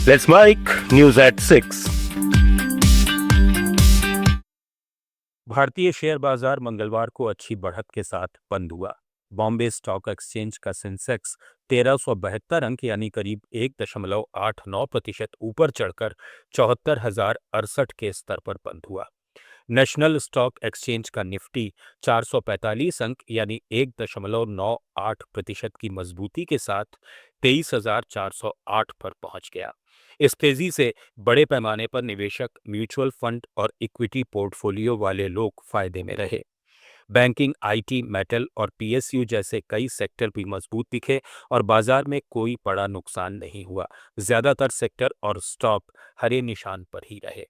Let's Mike News at 6. भारतीय share बाजार मंगलवार को अच्छी बढ़त के साथ बंद हुआ। बॉम्बे स्टॉक एक्सचेंज का सेंसेक्स 1372 अंक यानी करीब 1.89% ऊपर चढ़कर 74,068 के स्तर पर बंद हुआ। नेशनल स्टॉक एक्सचेंज का निफ्टी 445 अंक यानी 1.98% की मजबूती के साथ 23,408 पर पहुंच गया। इस तेजी से बड़े पैमाने पर निवेशक, म्यूचुअल फंड और इक्विटी पोर्टफोलियो वाले लोग फायदे में रहे। बैंकिंग, आईटी, मेटल और पीएसयू जैसे कई सेक्टर भी मजबूत दिखे और बाजार में कोई बड़ा नुकसान नहीं हुआ। ज्यादातर सेक्टर और स्टॉक हरे निशान पर ही रहे।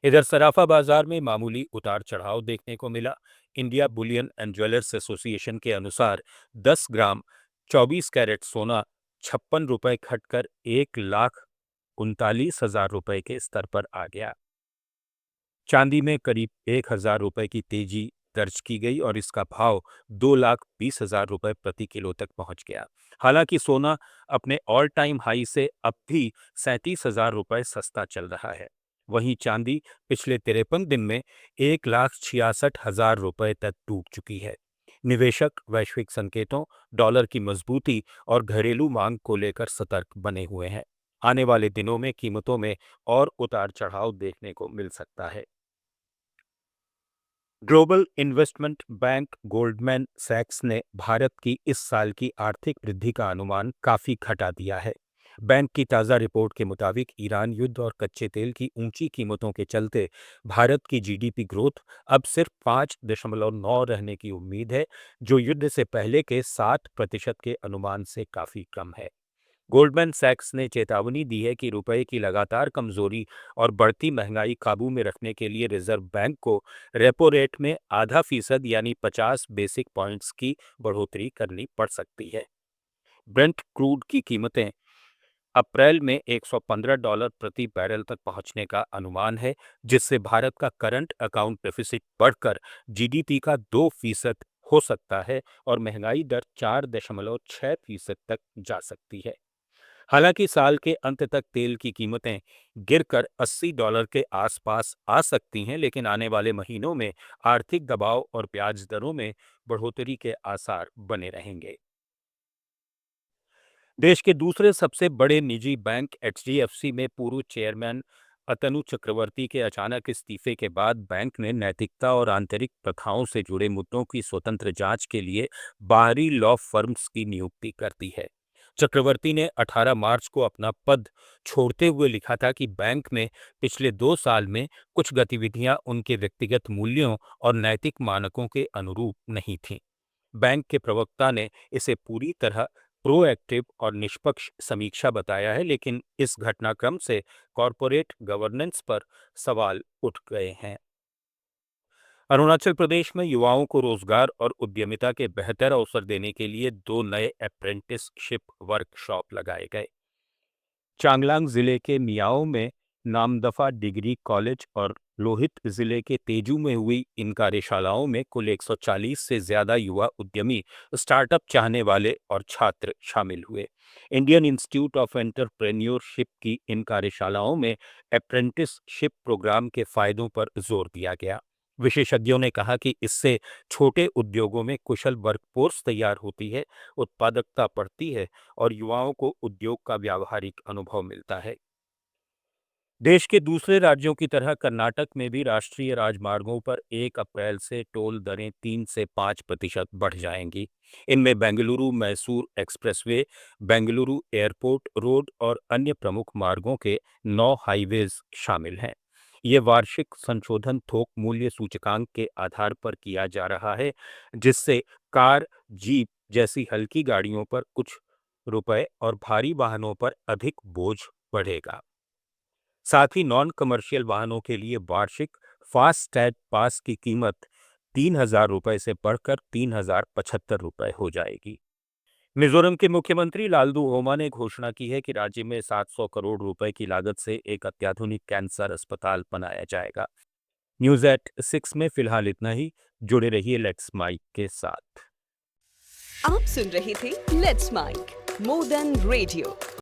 इधर सराफा बाजार में मामूली उतार चढ़ाव देखने को मिला। India Boolean and jewellers association के अनुसार 10 ग्राम 24 कैरेट सोना 56 रुपए घटकर 1,39,000 रुपए के स्तर पर आ गया। चांदी में करीब 1,000 रुपए की तेजी दर्ज की गई और इसका भाव 2,20,000 रुपए प्रति किलो तक पहुंच गया। हालांकि सोना अपने ऑल टाइम हाई से अब भी 37,000 रुपए सस्ता चल रहा है। वहीं चांदी पिछले 53 दिन में 1,66,000 रुपए तक डूब चुकी है। निवेशक वैश्विक संकेतों, डॉलर की मजबूती और घरेलू मांग को लेकर सतर्क बने हुए हैं। आने वाले दिनों में कीमतों में और उतार चढ़ाव देखने को मिल सकता है। ग्लोबल इन्वेस्टमेंट बैंक गोल्डमैन सैक्स ने भारत की इस साल की आर्थिक वृद्धि का अनुमान काफी घटा दिया है। बैंक की ताज़ा रिपोर्ट के मुताबिक ईरान युद्ध और कच्चे तेल की ऊंची कीमतों के चलते भारत की जीडीपी ग्रोथ अब सिर्फ 5.9 रहने की उम्मीद है, जो युद्ध से पहले के 7% के अनुमान से काफी कम है। गोल्डमैन सैक्स ने चेतावनी दी है कि रुपए की लगातार कमजोरी और बढ़ती महंगाई काबू में रखने के लिए रिजर्व बैंक को रेपो रेट में ½ % यानी 50 बेसिक पॉइंट्स की बढ़ोतरी करनी पड़ सकती है। ब्रेंट क्रूड की कीमतें अप्रैल में $115 प्रति बैरल तक पहुंचने का अनुमान है, जिससे भारत का करंट अकाउंट डेफिसिट बढ़कर जीडीपी का 2% हो सकता है और महंगाई दर 4.6% तक जा सकती है। हालांकि साल के अंत तक तेल की कीमतें गिरकर $80 के आसपास आ सकती हैं, लेकिन आने वाले महीनों में आर्थिक दबाव और ब्याज दरों में बढ़ोतरी के आसार बने रहेंगे। देश के दूसरे सबसे बड़े निजी बैंक एचडीएफसी में पूर्व चेयरमैन अतनु चक्रवर्ती के अचानक इस्तीफे के बाद बैंक ने नैतिकता और आंतरिक प्रथाओं से जुड़े मुद्दों की स्वतंत्र जांच के लिए बाहरी लॉ फर्म्स की नियुक्ति कर दी है। चक्रवर्ती ने 18 मार्च को अपना पद छोड़ते हुए लिखा था कि बैंक में पिछले 2 साल में कुछ गतिविधियां उनके व्यक्तिगत मूल्यों और नैतिक मानकों के अनुरूप नहीं थीं। बैंक के प्रवक्ता ने इसे पूरी तरह प्रोएक्टिव और निष्पक्ष समीक्षा बताया है, लेकिन इस घटनाक्रम से कॉरपोरेट गवर्नेंस पर सवाल उठ गए हैं। अरुणाचल प्रदेश में युवाओं को रोजगार और उद्यमिता के बेहतर अवसर देने के लिए 2 नए अप्रेंटिसशिप वर्कशॉप लगाए गए। चांगलांग जिले के मियाओ में नामदफा डिग्री कॉलेज और लोहित जिले के तेजू में हुई इन कार्यशालाओं में कुल 140 से ज्यादा युवा उद्यमी, स्टार्टअप चाहने वाले और छात्र शामिल हुए। इंडियन इंस्टीट्यूट ऑफ एंटरप्रेन्योरशिप की इन कार्यशालाओं में अप्रेंटिसशिप प्रोग्राम के फायदों पर जोर दिया गया। विशेषज्ञों ने कहा कि इससे छोटे उद्योगों में कुशल वर्कफोर्स तैयार होती है, उत्पादकता बढ़ती है और युवाओं को उद्योग का व्यावहारिक अनुभव मिलता है। देश के दूसरे राज्यों की तरह कर्नाटक में भी राष्ट्रीय राजमार्गों पर 1 अप्रैल से टोल दरें 3 से 5% बढ़ जाएंगी। इनमें Bengaluru Mysore expressway, Bengaluru airport road और अन्य प्रमुख मार्गों के 9 हाईवेज शामिल हैं। ये वार्षिक संशोधन थोक मूल्य सूचकांक के आधार पर किया जा रहा है, जिससे कार, जीप जैसी हल्की गाड़ियों पर कुछ रुपए और भारी वाहनों पर अधिक बोझ बढ़ेगा। साथ ही नॉन कमर्शियल वाहनों के लिए वार्षिक फास्ट टैग पास की कीमत 3,000 रुपए से बढ़कर 3,075 रुपए हो जाएगी। मिजोरम के मुख्यमंत्री लालदू ओमा ने घोषणा की है कि राज्य में 700 करोड़ रुपए की लागत से एक अत्याधुनिक कैंसर अस्पताल बनाया जाएगा। न्यूज एट 6 में फिलहाल इतना ही। जुड़े रहिए लेट्स माइक के साथ। आप सुन रहे थे let's mic more than radio.